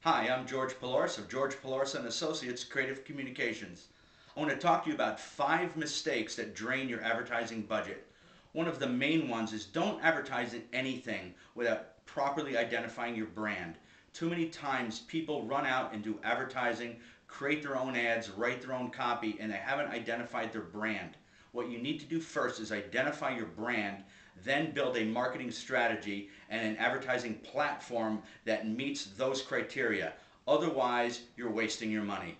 Hi, I'm George Piliouras of George Piliouras and Associates Creative Communications. I want to talk to you about 5 mistakes that drain your advertising budget. One of the main ones is don't advertise anything without properly identifying your brand. Too many times people run out and do advertising, create their own ads, write their own copy, and they haven't identified their brand. What you need to do first is identify your brand, then build a marketing strategy and an advertising platform that meets those criteria. Otherwise, you're wasting your money.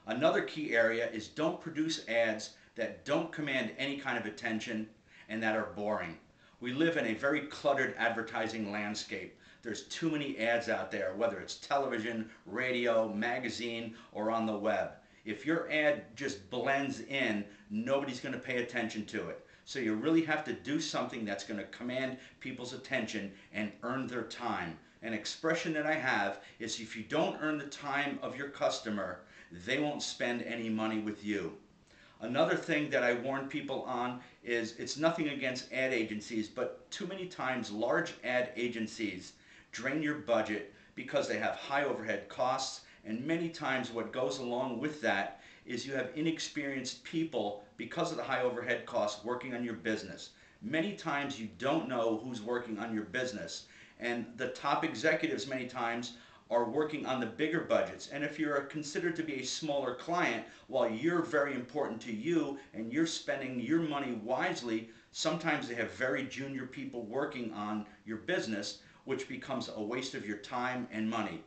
Another key area is don't produce ads that don't command any kind of attention and that are boring. We live in a very cluttered advertising landscape. There's too many ads out there, whether it's television, radio, magazine, or on the web. If your ad just blends in, nobody's going to pay attention to it. So you really have to do something that's going to command people's attention and earn their time. An expression that I have is if you don't earn the time of your customer, they won't spend any money with you. Another thing that I warn people on is it's nothing against ad agencies, but too many times large ad agencies drain your budget because they have high overhead costs, and many times what goes along with that is you have inexperienced people because of the high overhead costs working on your business. Many times you don't know who's working on your business, and the top executives many times are working on the bigger budgets. And if you're considered to be a smaller client, while you're very important to you and you're spending your money wisely, sometimes they have very junior people working on your business, which becomes a waste of your time and money.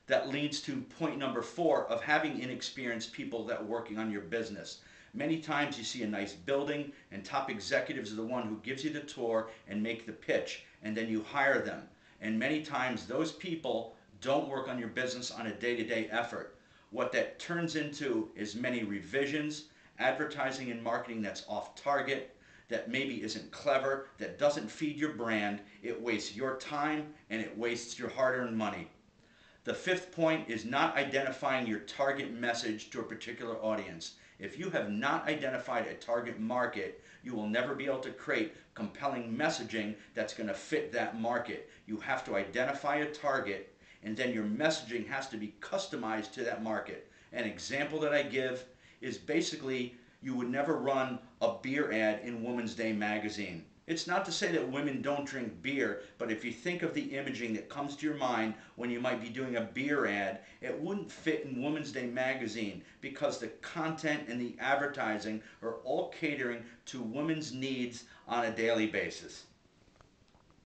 That leads to point number 4 of having inexperienced people that are working on your business. Many times you see a nice building and top executives are the one who gives you the tour and make the pitch, and then you hire them. And many times those people don't work on your business on a day-to-day effort. What that turns into is many revisions, advertising and marketing that's off target, that maybe isn't clever, that doesn't feed your brand. It wastes your time and it wastes your hard-earned money. The 5th point is not identifying your target message to a particular audience. If you have not identified a target market, you will never be able to create compelling messaging that's going to fit that market. You have to identify a target, and then your messaging has to be customized to that market. An example that I give is basically you would never run a beer ad in Women's Day magazine. It's not to say that women don't drink beer, but if you think of the imaging that comes to your mind when you might be doing a beer ad, it wouldn't fit in Women's Day magazine because the content and the advertising are all catering to women's needs on a daily basis.